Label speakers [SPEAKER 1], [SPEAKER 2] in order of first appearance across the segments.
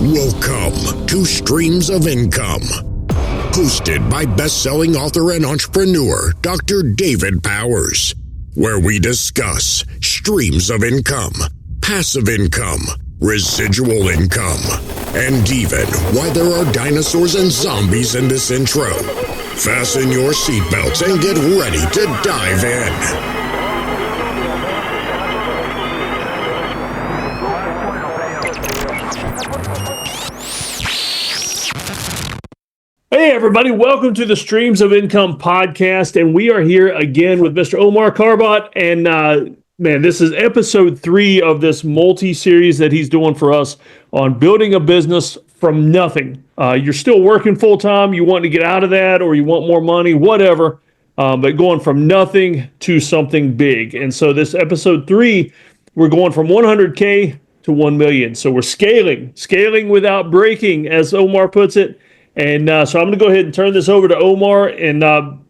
[SPEAKER 1] Welcome to Streams of Income, hosted by best-selling author and entrepreneur Dr. David Powers, where we discuss streams of income, passive income, residual income, and even why there are dinosaurs and zombies in this intro. Fasten your seatbelts and get ready to dive in.
[SPEAKER 2] Hey everybody, welcome to the Streams of Income podcast, and we are here again with Mr. Omar Kharbat, and man, this is episode 3 of this multi-series that he's doing for us on building a business from nothing. You're still working full-time, you want to get out of that, or you want more money, whatever, but going from nothing to something big. And so this episode 3, we're going from 100K to 1 million. So we're scaling without breaking, as Omar puts it. And so I'm going to go ahead and turn this over to Omar. And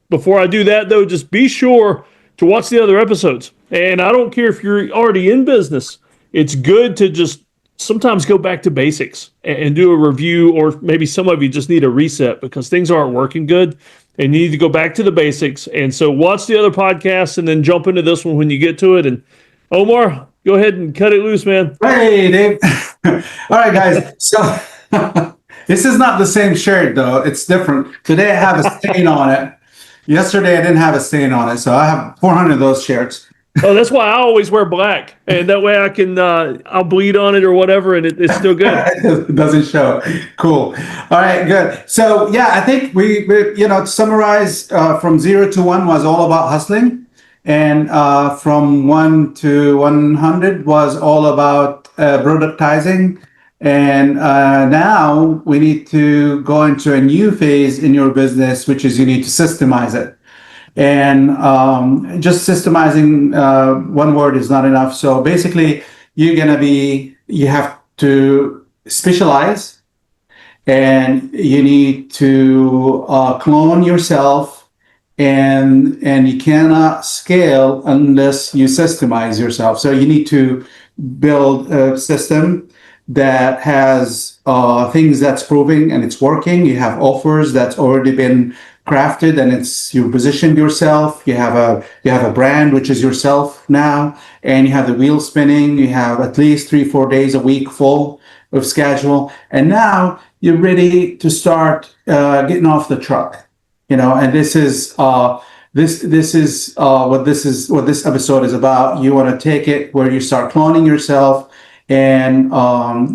[SPEAKER 2] before I do that, though, just be sure to watch the other episodes. And I don't care if you're already in business. It's good to just sometimes go back to basics and do a review, or maybe some of you just need a reset because things aren't working good and you need to go back to the basics. And so watch the other podcasts and then jump into this one when you get to it. And Omar, go ahead and cut it loose, man.
[SPEAKER 3] Hey, Dave. All right, guys. So... This is not the same shirt, though. It's different. Today I have a stain on it. Yesterday I didn't have a stain on it, so I have 400 of those shirts.
[SPEAKER 2] Oh, that's why I always wear black, and that way I can I'll bleed on it or whatever, and it's still good.
[SPEAKER 3] It doesn't show. Cool. All right, good. So yeah, I think we to summarize, from 0 to 1 was all about hustling, and from 1 to 100 was all about productizing. And now we need to go into a new phase in your business, which is you need to systemize it. And just systemizing one word is not enough. So basically, you have to specialize, and you need to clone yourself, and you cannot scale unless you systemize yourself. So you need to build a system that has things that's proving and it's working. You have offers that's already been crafted, and you positioned yourself. You have a brand, which is yourself now, and you have the wheel spinning. You have at least 3-4 days a week full of schedule, and now you're ready to start getting off the truck. And this is what this episode is about. You want to take it where you start cloning yourself, and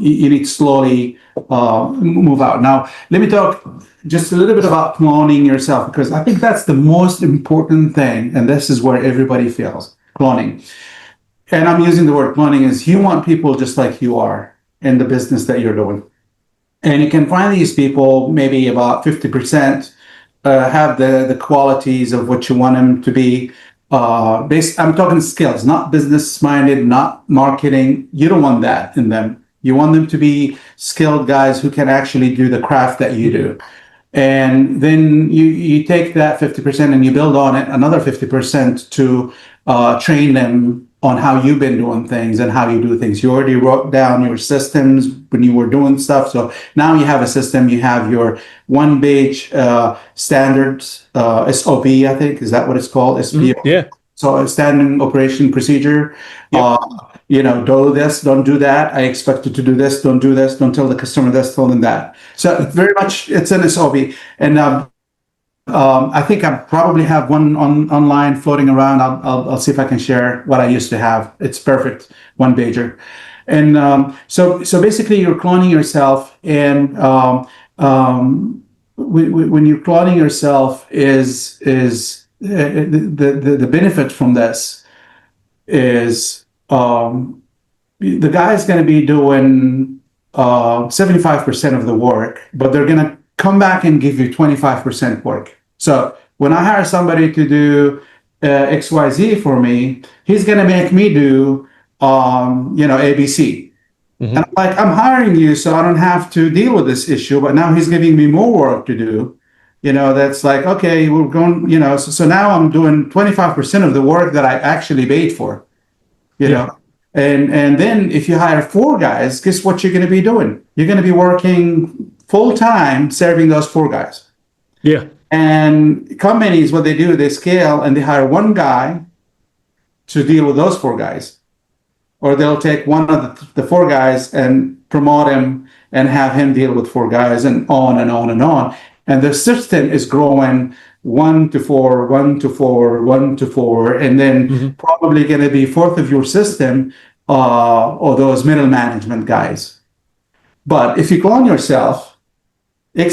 [SPEAKER 3] you need to slowly move out. Now, let me talk just a little bit about cloning yourself, because I think that's the most important thing, and this is where everybody fails, cloning. And I'm using the word cloning is you want people just like you are in the business that you're doing. And you can find these people, maybe about 50% have the qualities of what you want them to be. I'm talking skills, not business-minded, not marketing. You don't want that in them. You want them to be skilled guys who can actually do the craft that you do. And then you take that 50% and you build on it another 50% to train them on how you've been doing things and how you do things. You already wrote down your systems when you were doing stuff. So now you have a system. You have your one-page standards, SOP, I think. Is that what it's called? SOP.
[SPEAKER 2] Yeah.
[SPEAKER 3] So a standard operation procedure. Yep. Do this, don't do that. I expect you to do this, don't do this. Don't tell the customer this, tell them that. So very much it's an SOP. And I think I probably have one online floating around. I'll see if I can share what I used to have. It's perfect, one pager. And so basically you're cloning yourself, and when you're cloning yourself is the benefit from this is the guy's going to be doing 75% of the work, but they're going to come back and give you 25% work. So when I hire somebody to do XYZ for me, he's going to make me do, ABC. Mm-hmm. And I'm hiring you so I don't have to deal with this issue, but now he's giving me more work to do. That's like, okay, we're going, so now I'm doing 25% of the work that I actually paid for, And then if you hire 4 guys, guess what you're going to be doing? You're going to be working full time serving those 4 guys.
[SPEAKER 2] Yeah.
[SPEAKER 3] And companies, what they do, they scale and they hire 1 guy to deal with those 4 guys. Or they'll take one of the 4 guys and promote him and have him deal with 4 guys, and on and on and on. And the system is growing 1 to 4, 1 to 4, 1 to 4, and then probably going to be 4th of your system, or those middle management guys. But if you clone yourself, you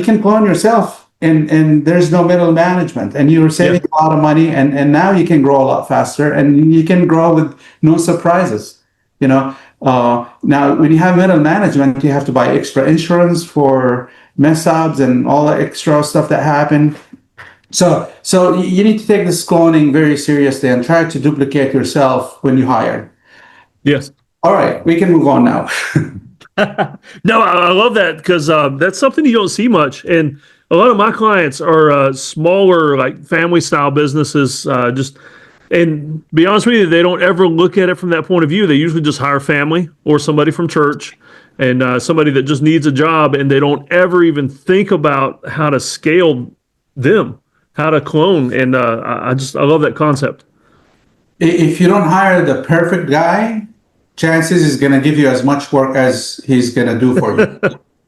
[SPEAKER 3] can clone yourself, and there's no middle management, and you're saving a lot of money, and now you can grow a lot faster, and you can grow with no surprises. Now when you have middle management, you have to buy extra insurance for mess ups and all the extra stuff that happen. So you need to take this cloning very seriously and try to duplicate yourself when you hire.
[SPEAKER 2] Yes.
[SPEAKER 3] All right, we can move on now.
[SPEAKER 2] No, I love that, because that's something you don't see much. And a lot of my clients are smaller, like family style businesses. And be honest with you, they don't ever look at it from that point of view. They usually just hire family or somebody from church, and somebody that just needs a job, and they don't ever even think about how to scale them, how to clone. And I love that concept.
[SPEAKER 3] If you don't hire the perfect guy, chances is going to give you as much work as he's going to do for you.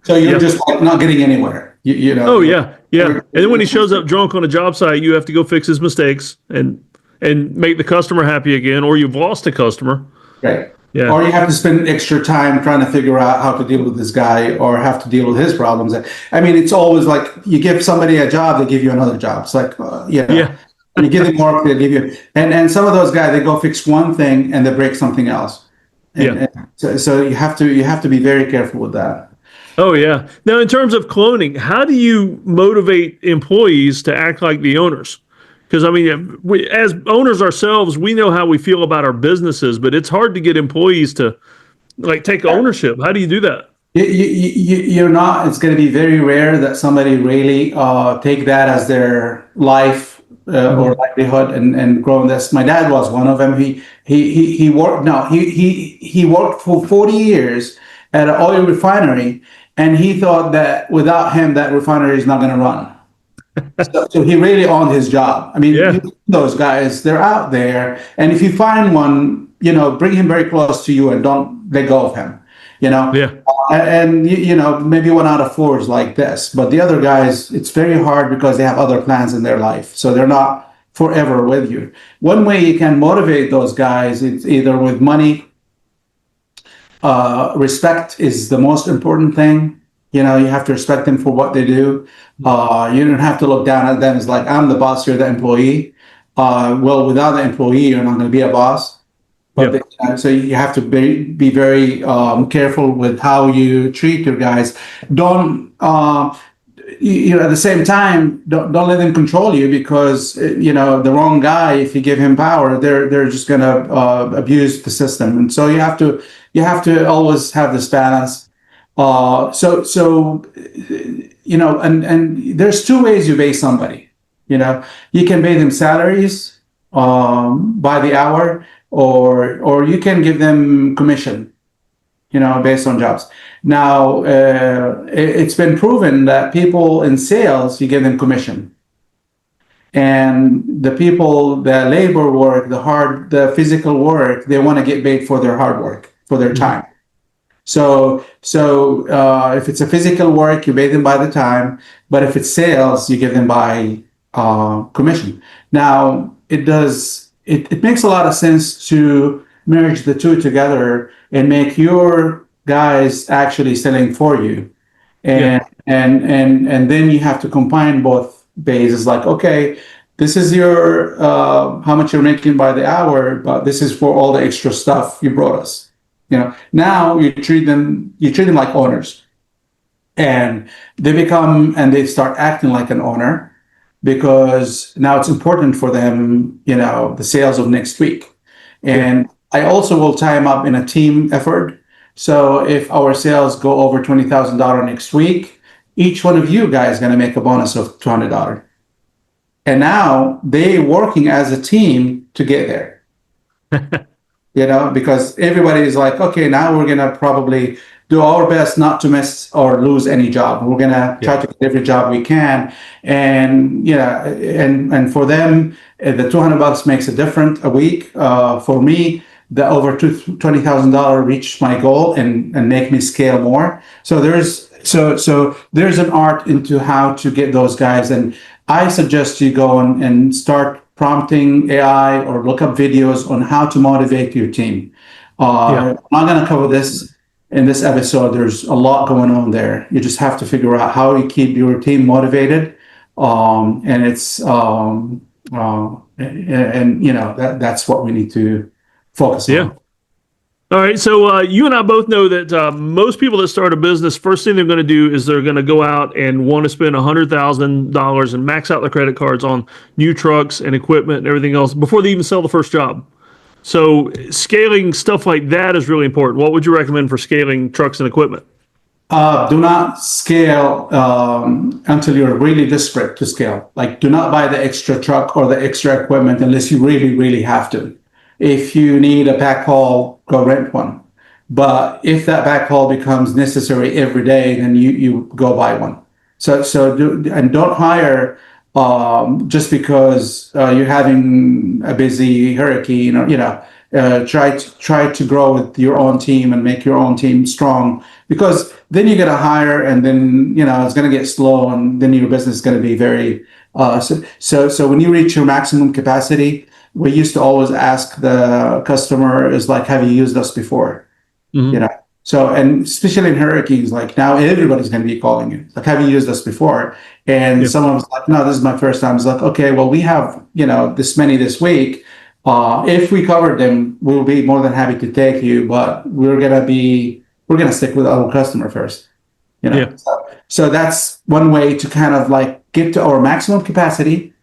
[SPEAKER 3] So you're just like not getting anywhere. You know.
[SPEAKER 2] Oh yeah. And then when he shows up drunk on a job site, you have to go fix his mistakes and make the customer happy again, or you've lost a customer.
[SPEAKER 3] Right.
[SPEAKER 2] Yeah.
[SPEAKER 3] Or you have to spend extra time trying to figure out how to deal with this guy, or have to deal with his problems. I mean, it's always like you give somebody a job, they give you another job. It's like, you give them work, they give you, and some of those guys, they go fix one thing and they break something else. And so you have to be very careful with that.
[SPEAKER 2] Oh yeah. Now, in terms of cloning, how do you motivate employees to act like the owners? Because, I mean, we, as owners ourselves, we know how we feel about our businesses, but it's hard to get employees to take ownership. How do you do that?
[SPEAKER 3] You're not. It's going to be very rare that somebody really take that as their life or livelihood and grow in this. My dad was one of them. He worked. No, he worked for 40 years at an oil refinery, and he thought that without him, that refinery is not going to run. So he really owned his job. I mean, those guys, they're out there, and if you find one, bring him very close to you and don't let go of him. And maybe 1 out of 4 is like this, but the other guys, it's very hard because they have other plans in their life, so they're not forever with you. One way you can motivate those guys, it's either with money. Respect is the most important thing. You have to respect them for what they do. You don't have to look down at them as like, I'm the boss, you're the employee. Well, without the employee, you're not going to be a boss. But so you have to be very careful with how you treat your guys. Don't at the same time, don't let them control you, because the wrong guy, if you give him power, they're just going to abuse the system. And so you have to always have this balance. And there's 2 ways you pay somebody. You can pay them salaries by the hour, or you can give them commission, based on jobs. Now, it's been proven that people in sales, you give them commission. And the people that labor work, the physical work, they want to get paid for their hard work, for their time. So if it's a physical work, you pay them by the time, but if it's sales, you give them by commission. Now, it makes a lot of sense to merge the 2 together and make your guys actually selling for you. And then you have to combine both bases, like, okay, this is your how much you're making by the hour, but this is for all the extra stuff you brought us. Now you treat them like owners, and they start acting like an owner, because now it's important for them, the sales of next week. And I also will tie them up in a team effort. So if our sales go over $20,000 next week, each one of you guys is going to make a bonus of $200. And now they working as a team to get there. because everybody is like, okay, now we're gonna probably do our best not to miss or lose any job. We're gonna try to get every job we can, and and for them, the $200 makes a difference a week. For me, the over $20,000 reached my goal and make me scale more. So there's an art into how to get those guys, and I suggest you go and start prompting AI or look up videos on how to motivate your team. I'm not going to cover this in this episode. There's a lot going on there. You just have to figure out how you keep your team motivated. And it's, that's what we need to focus on.
[SPEAKER 2] All right. So you and I both know that most people that start a business, first thing they're going to do is they're going to go out and want to spend $100,000 and max out their credit cards on new trucks and equipment and everything else before they even sell the first job. So scaling stuff like that is really important. What would you recommend for scaling trucks and equipment?
[SPEAKER 3] Do not scale until you're really desperate to scale. Like, do not buy the extra truck or the extra equipment unless you really, really have to. If you need a backhaul, go rent one. But if that backhaul becomes necessary every day, then you go buy one. Don't hire just because you're having a busy hurricane, or try to grow with your own team and make your own team strong, because then you get a hire, and then it's going to get slow, and then your business is going to be very so when you reach your maximum capacity, we used to always ask the customer is like, have you used us before? So, and especially in hurricanes, like now everybody's going to be calling you, like, have you used us before? And someone was like, no, this is my first time. It's like, okay, well, we have this many this week. If we covered them, we'll be more than happy to take you, but we're gonna stick with our customer first. So that's one way to kind of like get to our maximum capacity,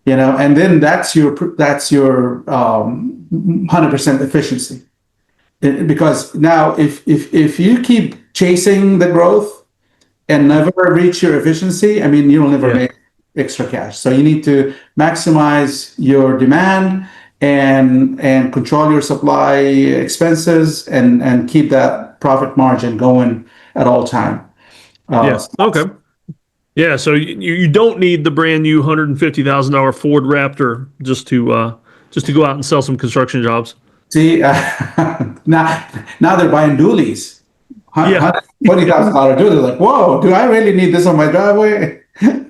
[SPEAKER 3] and then that's your 100% efficiency. Because now if you keep chasing the growth and never reach your efficiency, I mean, you'll never make extra cash. So you need to maximize your demand and control your supply expenses and keep that profit margin going at all time.
[SPEAKER 2] Okay. Yeah, so you don't need the brand new $150,000 Ford Raptor just to go out and sell some construction jobs.
[SPEAKER 3] See, now they're buying dualies. $20,000 dually. Like, whoa, do I really need this on my driveway?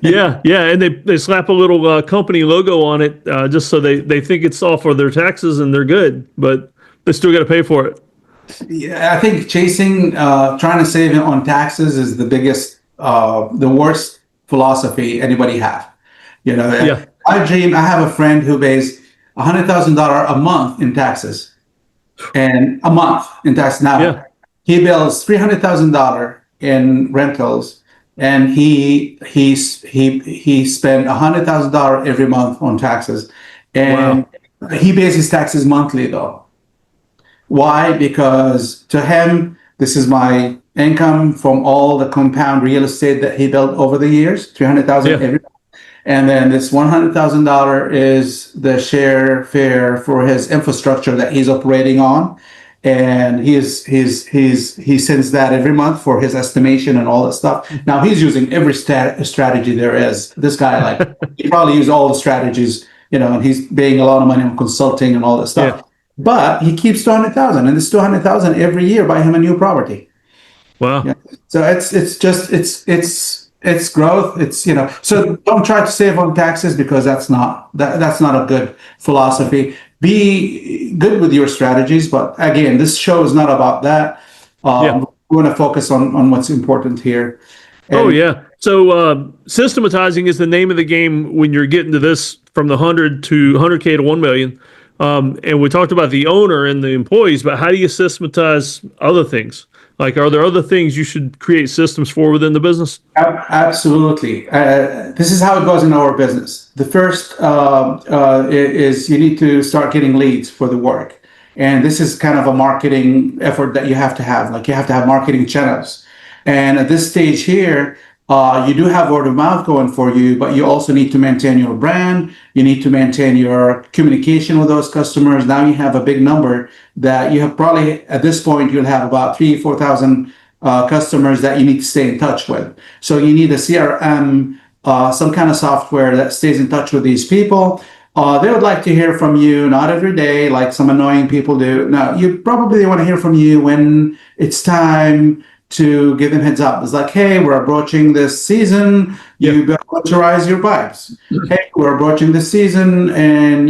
[SPEAKER 2] yeah, and they slap a little company logo on it just so they think it's all for their taxes and they're good, but they still got to pay for it.
[SPEAKER 3] Yeah, I think trying to save on taxes is the biggest, the worst philosophy anybody have. I have a friend who pays $100,000 a month in taxes, and a month in tax. Now he bills $300,000 in rentals, and he spent $100,000 every month on taxes, and he pays his taxes monthly though. Why? Because to him, this is my income from all the compound real estate that he built over the years, $300,000 every month. And then this $100,000 is the share fare for his infrastructure that he's operating on, and he sends that every month for his estimation and all that stuff. Now he's using every strategy there is. This guy, like, he probably used all the strategies, and he's paying a lot of money on consulting and all that stuff. Yeah. But he keeps $200,000, and this $200,000 every year buy him a new property.
[SPEAKER 2] Wow!
[SPEAKER 3] Yeah. So it's growth. It's So don't try to save on taxes, because that's not a good philosophy. Be good with your strategies, but again, this show is not about that. We want to focus on what's important here.
[SPEAKER 2] So systematizing is the name of the game when you're getting to this, from the 100 to 100K to 1 million. And we talked about the owner and the employees, but how do you systematize other things? Like, are there other things you should create systems for within the business?
[SPEAKER 3] Absolutely. This is how it goes in our business. The first is you need to start getting leads for the work. And this is kind of a marketing effort that you have to have. Like, you have to have marketing channels. And at this stage here, You do have word of mouth going for you, but you also need to maintain your brand. You need to maintain your communication with those customers. Now you have a big number that you have probably at this point, you'll have about 4,000 customers that you need to stay in touch with. So you need a CRM, some kind of software that stays in touch with these people. They would like to hear from you, not every day, like some annoying people do. No, you probably want to hear from you when it's time to give them heads up. It's like, hey, we're approaching this season. You better winterize your pipes. Hey, we're approaching this season, and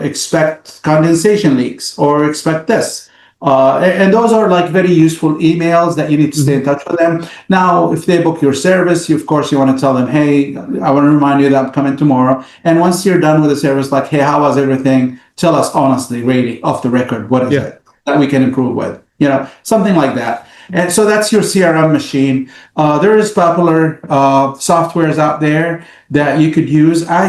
[SPEAKER 3] expect condensation leaks or expect this. And those are like very useful emails that you need to stay in touch with them. Now, if they book your service, of course, you want to tell them, hey, I want to remind you that I'm coming tomorrow. And once you're done with the service, like, hey, how was everything? Tell us honestly, really, off the record, what is it that we can improve with? Something like that. And so that's your CRM machine. There is popular softwares out there that you could use. I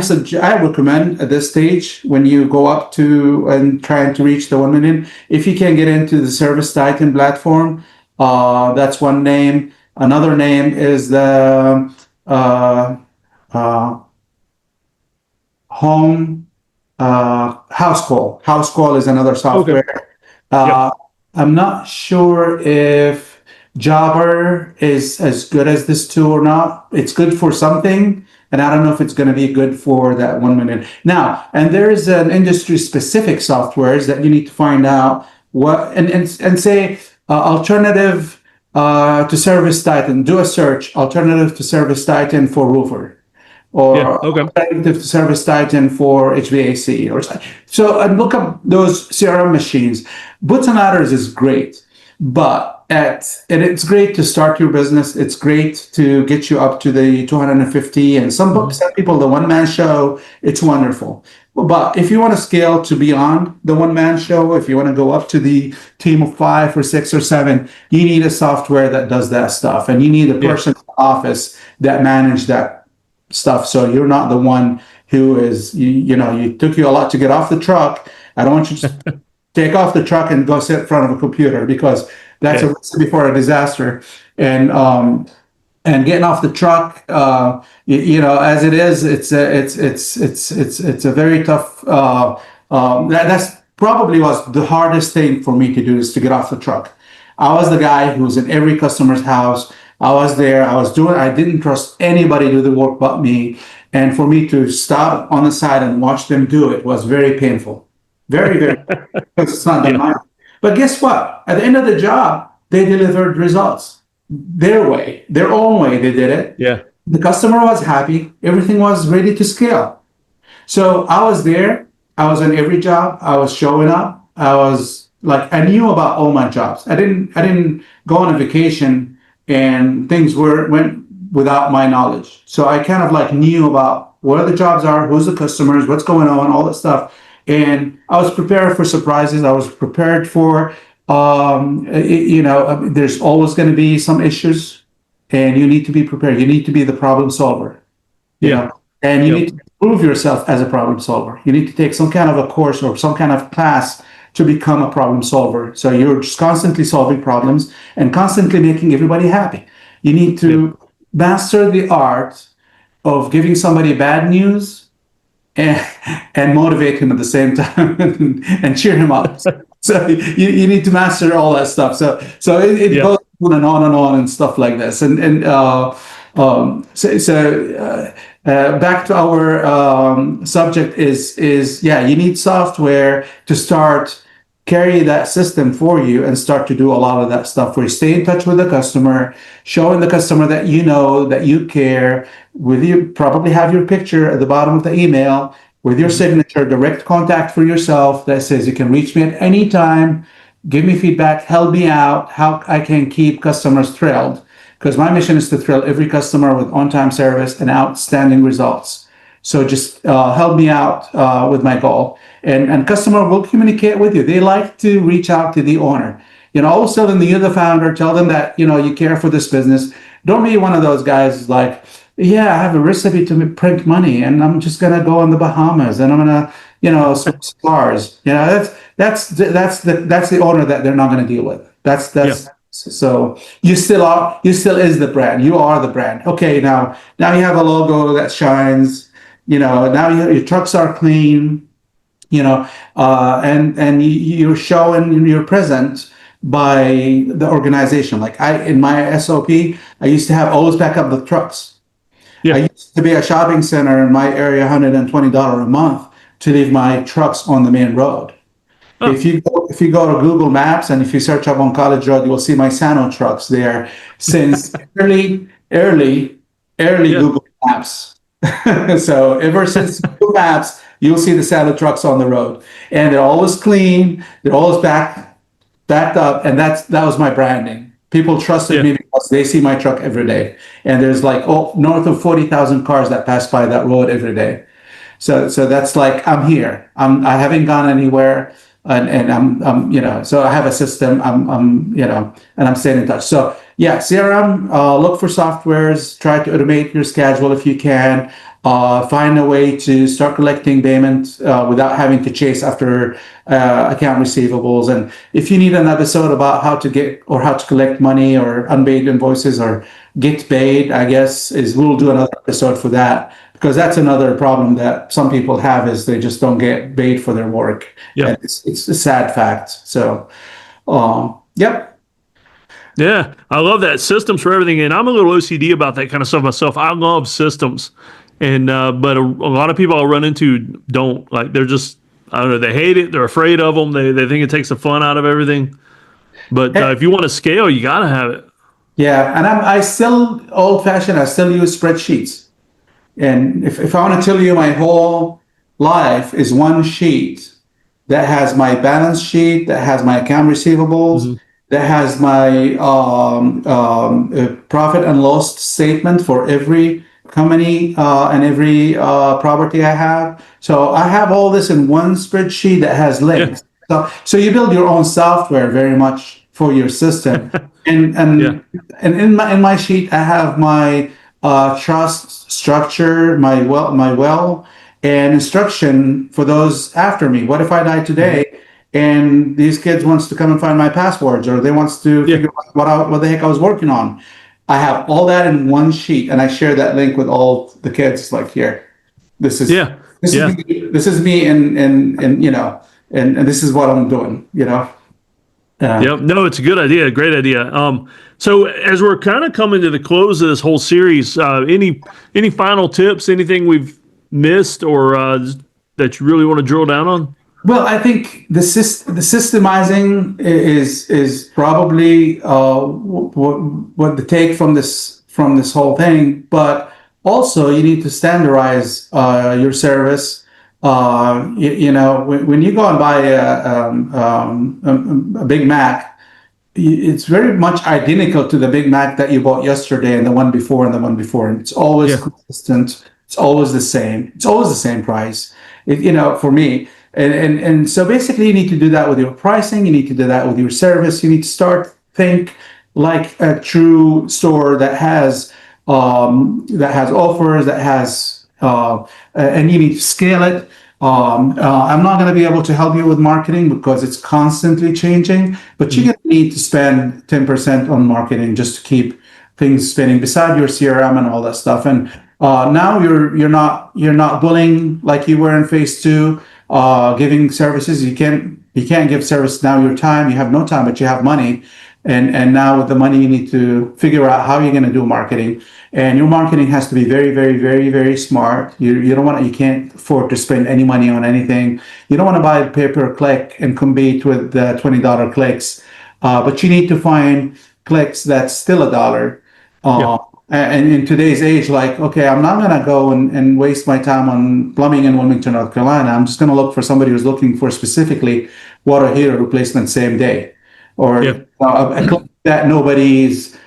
[SPEAKER 3] recommend at this stage, when you go up to and trying to reach the 1 million, if you can get into the Service Titan platform, that's one name. Another name is the Home House Call. House Call is another software. Okay. I'm not sure if Jobber is as good as this tool or not. It's good for something, and I don't know if it's going to be good for that 1 million. Now, and there is an industry-specific softwares that you need to find out what and say alternative to Service Titan. Do a search, alternative to Service Titan for roofer, or alternative to Service Titan for HVAC, or so. And look up those CRM machines. Boots and Ladders is great, but it's great to start your business. It's great to get you up to the 250, and some people, the one-man show, it's wonderful. But if you want to scale to beyond the one-man show, if you want to go up to the team of 5 or 6 or 7, you need a software that does that stuff, and you need a person in the office that manage that stuff. So you're not the one who is, you took you a lot to get off the truck. I don't want you to take off the truck and go sit in front of a computer, because that's a recipe for a disaster. And getting off the truck, as it is, it's a very tough. That's probably was the hardest thing for me to do, is to get off the truck. I was the guy who was in every customer's house. I was there. I didn't trust anybody to do the work but me. And for me to stop on the side and watch them do it was very painful. Very, very, because it's not done mine. But guess what? At the end of the job, they delivered results their way, their own way. They did it. Yeah. The customer was happy. Everything was ready to scale. So I was there. I was on every job. I was showing up. I knew about all my jobs. I didn't go on a vacation and things went without my knowledge. So I kind of knew about where the jobs are, who's the customers, what's going on, all that stuff. And I was prepared for surprises. I was prepared for, there's always going to be some issues, and you need to be prepared. You need to be the problem solver. And you need to prove yourself as a problem solver. You need to take some kind of a course or some kind of class to become a problem solver. So you're just constantly solving problems and constantly making everybody happy. You need to master the art of giving somebody bad news and motivate him at the same time and cheer him up. So you need to master all that stuff. So it goes on and on and stuff like this. Back to our subject is you need software to start carry that system for you and start to do a lot of that stuff where you stay in touch with the customer, showing the customer that that you care. With you probably have your picture at the bottom of the email with your signature, direct contact for yourself that says you can reach me at any time, give me feedback, help me out, how I can keep customers thrilled. Because my mission is to thrill every customer with on-time service and outstanding results. So just help me out with my goal. And customer will communicate with you. They like to reach out to the owner. Always tell them that you're the founder. Tell them that, you care for this business. Don't be one of those guys I have a recipe to print money and I'm just going to go in the Bahamas and I'm going to, switch cars. That's the owner that they're not going to deal with. That's So you still are, you still is the brand. You are the brand. Okay, now you have a logo that shines. Now your trucks are clean. And you're showing you're present by the organization. Like in my SOP, I used to have always back up the trucks.
[SPEAKER 2] Yeah.
[SPEAKER 3] I used to be a shopping center in my area, $120 a month to leave my trucks on the main road.
[SPEAKER 2] Oh.
[SPEAKER 3] If you go to Google Maps and if you search up on College Road, you will see my Sano trucks there since early Google Maps. So ever since Google Maps, you'll see the Sano trucks on the road, and they're always clean. They're always backed up, and that was my branding. People trusted me because they see my truck every day, and there's like north of 40,000 cars that pass by that road every day. So that's like I'm here. I haven't gone anywhere. And I'm so I have a system. And I'm staying in touch. So yeah, CRM. Look for softwares. Try to automate your schedule if you can. Find a way to start collecting payments without having to chase after account receivables. And if you need an episode about how to collect money or unpaid invoices or get paid, I guess we'll do another episode for that. Because that's another problem that some people have is they just don't get paid for their work.
[SPEAKER 2] Yeah.
[SPEAKER 3] And it's a sad fact. So, yep.
[SPEAKER 2] Yeah, I love that. Systems for everything. And I'm a little OCD about that kind of stuff myself. I love systems. And but a lot of people I'll run into don't. Like, they're just, I don't know, they hate it. They're afraid of them. They think it takes the fun out of everything. But if you want to scale, you got to have it.
[SPEAKER 3] Yeah, and I still old-fashioned. I still use spreadsheets. And if I want to tell you my whole life is one sheet that has my balance sheet, that has my account receivables, that has my profit and loss statement for every company and every property I have. So I have all this in one spreadsheet that has links. Yeah. So you build your own software very much for your system. and in my sheet I have my trust structure, my will, and instruction for those after me. What if I die today and these kids wants to come and find my passwords, or they wants to figure out what the heck I was working on? I have all that in one sheet, and I share that link with all the kids. Like, here, this is me, and this is what I'm doing.
[SPEAKER 2] Yep. No, it's a good idea. Great idea. So as we're kind of coming to the close of this whole series, any final tips, anything we've missed or that you really want to drill down on?
[SPEAKER 3] Well, I think the systemizing is probably what the take from this whole thing, but also you need to standardize your service. When you go and buy a Big Mac, it's very much identical to the Big Mac that you bought yesterday and the one before and the one before. And it's always consistent. It's always the same. It's always the same price, for me. And so basically you need to do that with your pricing. You need to do that with your service. You need to think like a true store that has offers, that has, and you need to scale it. I'm not going to be able to help you with marketing because it's constantly changing, but you're going to need to spend 10% on marketing just to keep things spinning beside your CRM and all that stuff. And now you're not billing like you were in phase 2, giving services. You can't give service now. Your time, you have no time, but you have money. And now with the money, you need to figure out how you're going to do marketing. And your marketing has to be very, very, very, very smart. You can't afford to spend any money on anything. You don't want to buy pay-per-click and compete with the $20 clicks. But you need to find clicks that's still $1. And in today's age, like, okay, I'm not going to go and waste my time on plumbing in Wilmington, North Carolina. I'm just going to look for somebody who's looking for specifically water heater replacement same day. Or a click that nobody is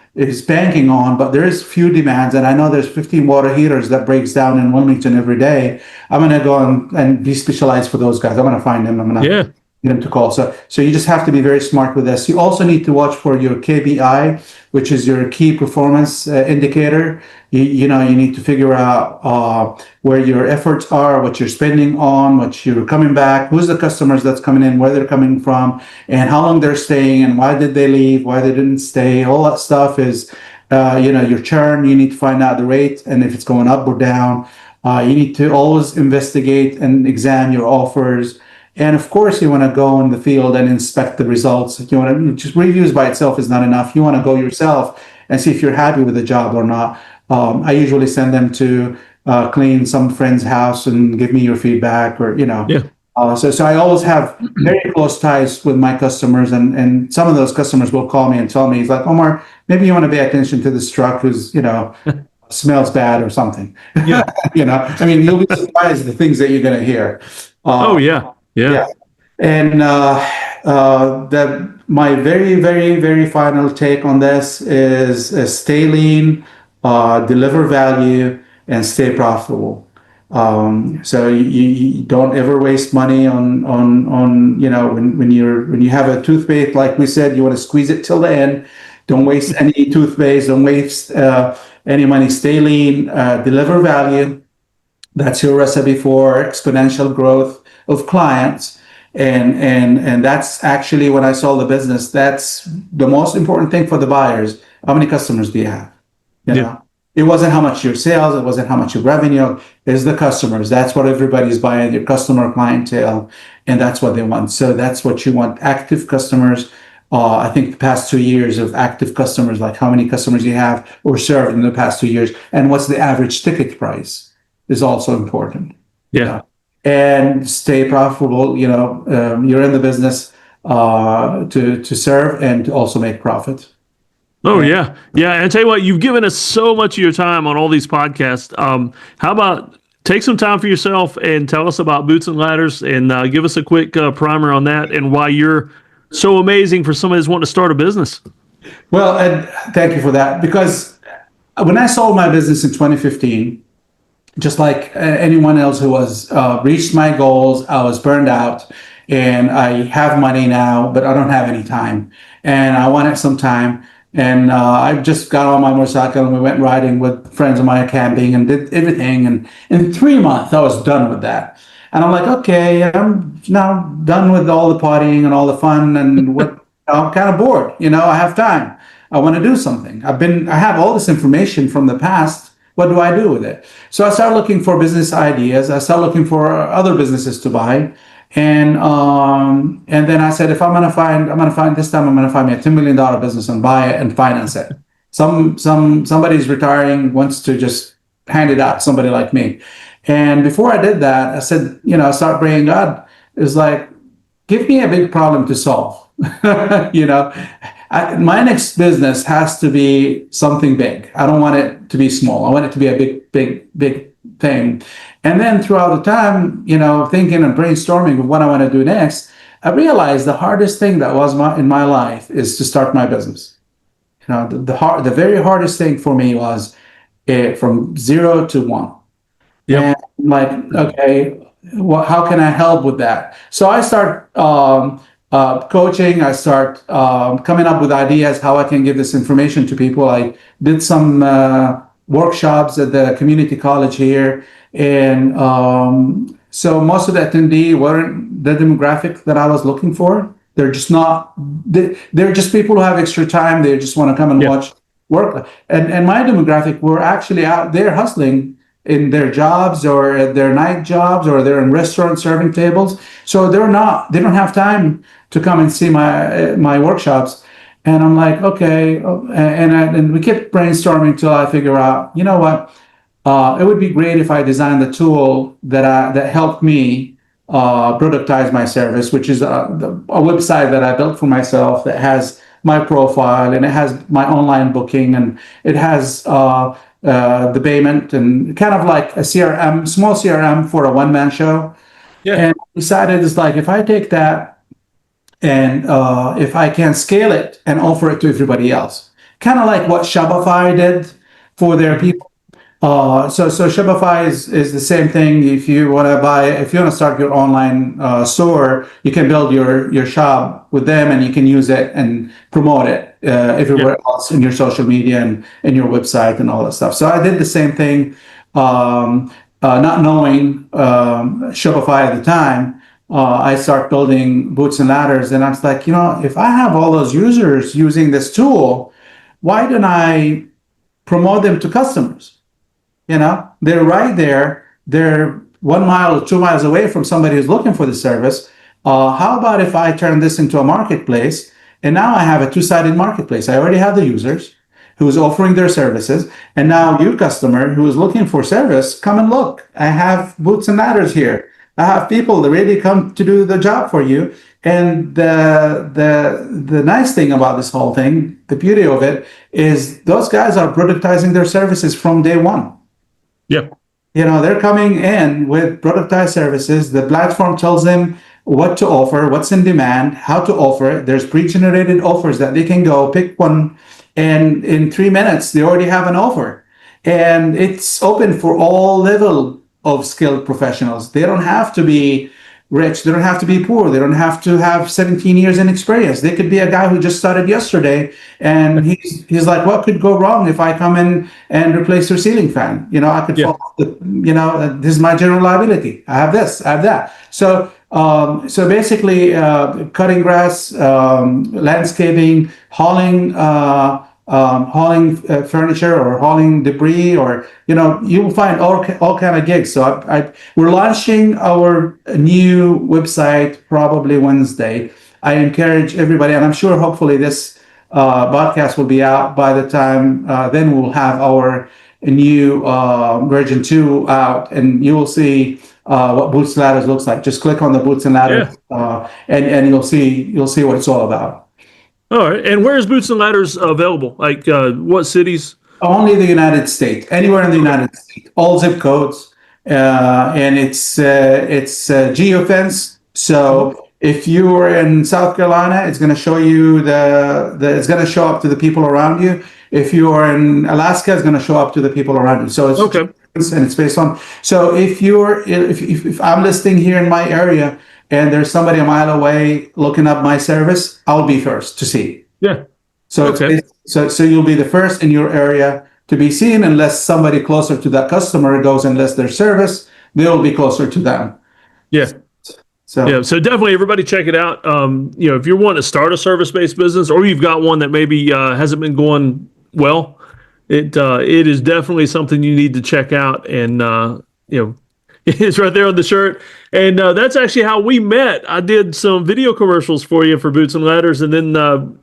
[SPEAKER 3] banking on, but there is few demands, and I know there's 15 water heaters that breaks down in Wilmington every day. I'm going to go and be specialized for those guys. I'm going to find them. I'm going to get them to call. So you just have to be very smart with this. You also need to watch for your KPI which is your key performance indicator. You need to figure out where your efforts are, what you're spending on, what you're coming back, who's the customers that's coming in, where they're coming from, and how long they're staying, and why did they leave, why they didn't stay. All that stuff is, your churn. You need to find out the rate and if it's going up or down. You need to always investigate and examine your offers. And of course, you want to go in the field and inspect the results. You want to just reviews by itself is not enough. You want to go yourself and see if you're happy with the job or not. I usually send them to clean some friend's house and give me your feedback, or
[SPEAKER 2] Yeah.
[SPEAKER 3] So I always have very close ties with my customers, and some of those customers will call me and tell me, he's like, Omar, maybe you want to pay attention to this truck who's smells bad or something.
[SPEAKER 2] Yeah.
[SPEAKER 3] I mean, you'll be surprised the things that you're going to hear.
[SPEAKER 2] Oh yeah.
[SPEAKER 3] And my very, very, very final take on this is stay lean, deliver value, and stay profitable. So you don't ever waste money on when you have a toothpaste, like we said, you want to squeeze it till the end. Don't waste any toothpaste. Don't waste any money. Stay lean, deliver value. That's your recipe for exponential growth of clients. And that's actually, when I sold the business, that's the most important thing for the buyers. How many customers do you have? You know? It wasn't how much your sales, it wasn't how much your revenue, it's the customers. That's what everybody's buying, your customer clientele, and that's what they want. So that's what you want, active customers. I think the past 2 years of active customers, like how many customers you have or served in the past 2 years, and what's the average ticket price is also important.
[SPEAKER 2] Yeah.
[SPEAKER 3] And stay profitable. You're in the business to serve and to also make profit.
[SPEAKER 2] Oh yeah. And I tell you what, you've given us so much of your time on all these podcasts. How about take some time for yourself and tell us about Boots and Ladders, and give us a quick primer on that and why you're so amazing for somebody who's wanting to start a business.
[SPEAKER 3] Well, Ed, thank you for that, because when I sold my business in 2015, just like anyone else who was reached my goals, I was burned out, and I have money now, but I don't have any time, and I wanted some time. And I just got on my motorcycle and we went riding with friends of mine, camping, and did everything. And in 3 months, I was done with that. And I'm like, okay, I'm now done with all the partying and all the fun, and I'm kind of bored. I have time. I want to do something. I have all this information from the past. What do I do with it? So I started looking for business ideas. I started looking for other businesses to buy. And then I said, I'm gonna find me a $10 million business and buy it and finance it. Somebody's retiring, wants to just hand it out, somebody like me. And before I did that, I said, I started praying. God is like, give me a big problem to solve. My next business has to be something big. I don't want it to be small. I want it to be a big thing. And then throughout the time, thinking and brainstorming of what I want to do next, I realized the hardest thing that was in my life is to start my business. The very hardest thing for me was from 0 to 1.
[SPEAKER 2] Yep.
[SPEAKER 3] And I'm like, okay, how can I help with that? So I start coaching. I start coming up with ideas how I can give this information to people. I did some workshops at the community college here. And so most of the attendee weren't the demographic that I was looking for. They're just not, they're just people who have extra time. They just want to come and watch work. And my demographic were actually out there hustling in their jobs or their night jobs, or they're in restaurants serving tables. So they don't have time to come and see my workshops. And I'm like, okay. And we kept brainstorming till I figure out, you know what? It would be great if I designed the tool that helped me productize my service, which is a website that I built for myself that has my profile, and it has my online booking, and it has the payment, and kind of like a CRM, small CRM for a one-man show. Yeah. And I decided, it's like, if I take that and if I can scale it and offer it to everybody else, kind of like what Shopify did for their people. So Shopify is the same thing. If you want to start your online store, you can build your shop with them, and you can use it and promote it. everywhere else in your social media and in your website and all that stuff. So I did the same thing, not knowing Shopify at the time. I start building Boots and Ladders, and I was like, if I have all those users using this tool, why don't I promote them to customers? They're right there. They're 1 mile or 2 miles away from somebody who's looking for the service. How about if I turn this into a marketplace? And now I have a two-sided marketplace. I already have the users who's offering their services. And now you, customer, who is looking for service, come and look. I have Boots and Ladders here. I have people that really come to do the job for you. And the nice thing about this whole thing, the beauty of it, is those guys are productizing their services from day one.
[SPEAKER 2] Yeah.
[SPEAKER 3] They're coming in with productized services. The platform tells them what to offer, what's in demand, how to offer it. There's pre-generated offers that they can go pick one, and in 3 minutes, they already have an offer. And it's open for all level of skilled professionals. They don't have to be rich. They don't have to be poor. They don't have to have 17 years in experience. They could be a guy who just started yesterday, and he's like, what could go wrong if I come in and replace your ceiling fan? I could fall off this is my general liability. I have this, I have that. So basically, cutting grass, landscaping, hauling furniture or hauling debris, or you will find all kind of gigs. So we're launching our new website probably Wednesday. I encourage everybody, and I'm sure hopefully this podcast will be out by the time then we'll have our new version 2 out, and you will see what Boots and Ladders looks like. Just click on the Boots and Ladders, and you'll see what it's all about.
[SPEAKER 2] All right. And where is Boots and Ladders available? Like what cities?
[SPEAKER 3] Only the United States. Anywhere in the United States. All zip codes. And it's geofence. So if you are in South Carolina, it's going to show you it's going to show up to the people around you. If you are in Alaska, it's going to show up to the people around you. So it's
[SPEAKER 2] okay.
[SPEAKER 3] And it's based on. So if I'm listing here in my area, and there's somebody a mile away looking up my service, I'll be first to see.
[SPEAKER 2] Yeah.
[SPEAKER 3] So
[SPEAKER 2] okay.
[SPEAKER 3] So you'll be the first in your area to be seen, unless somebody closer to that customer goes and lists their service, they'll be closer to them.
[SPEAKER 2] Yeah. So definitely everybody check it out. If you're wanting to start a service-based business, or you've got one that maybe hasn't been going well, it is definitely something you need to check out. And it's right there on the shirt. And that's actually how we met. I did some video commercials for you for Boots and Ladders, and then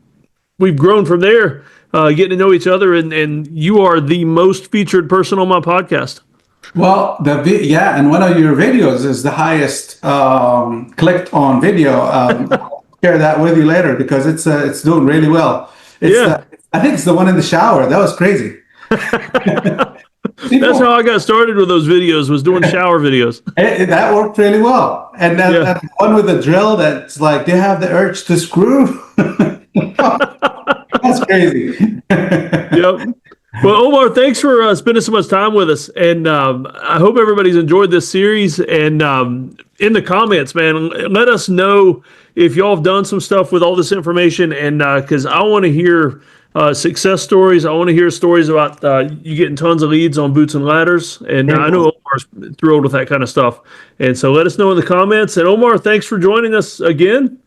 [SPEAKER 2] we've grown from there, getting to know each other. And you are the most featured person on my podcast.
[SPEAKER 3] Well, and one of your videos is the highest clicked on video. I'll share that with you later because it's doing really well. I think it's the one in the shower. That was crazy.
[SPEAKER 2] That's how I got started with those videos, was doing shower videos.
[SPEAKER 3] That worked really well. And that one with the drill that's like, they have the urge to screw. That's crazy.
[SPEAKER 2] Yep. Well, Omar, thanks for spending so much time with us. And I hope everybody's enjoyed this series. And in the comments, man, let us know if y'all have done some stuff with all this information. And because I want to hear success stories. I want to hear stories about you getting tons of leads on Boots and Ladders. And I know Omar's thrilled with that kind of stuff. And so let us know in the comments. And Omar, thanks for joining us again.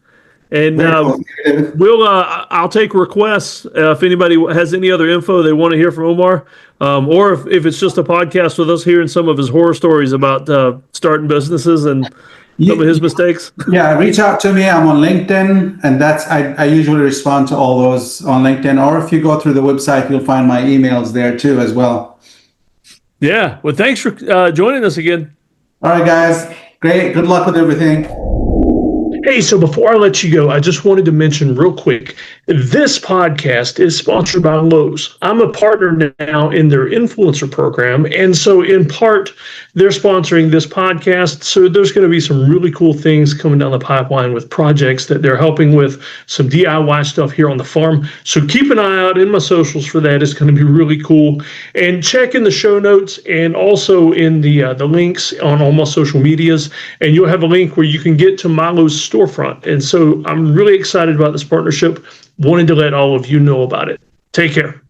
[SPEAKER 2] And I'll take requests if anybody has any other info they want to hear from Omar, or if it's just a podcast with us hearing some of his horror stories about starting businesses and some of his mistakes.
[SPEAKER 3] Yeah, reach out to me. I'm on LinkedIn, and I usually respond to all those on LinkedIn. Or if you go through the website, you'll find my emails there too as well.
[SPEAKER 2] Yeah. Well, thanks for joining us again.
[SPEAKER 3] All right, guys. Great. Good luck with everything.
[SPEAKER 2] Hey, so before I let you go, I just wanted to mention real quick, this podcast is sponsored by Lowe's. I'm a partner now in their influencer program, and so in part, they're sponsoring this podcast. So there's going to be some really cool things coming down the pipeline with projects that they're helping with, some DIY stuff here on the farm. So keep an eye out in my socials for that. It's going to be really cool. And check in the show notes and also in the links on all my social medias, and you'll have a link where you can get to my Lowe's storefront. And so I'm really excited about this partnership, wanting to let all of you know about it. Take care.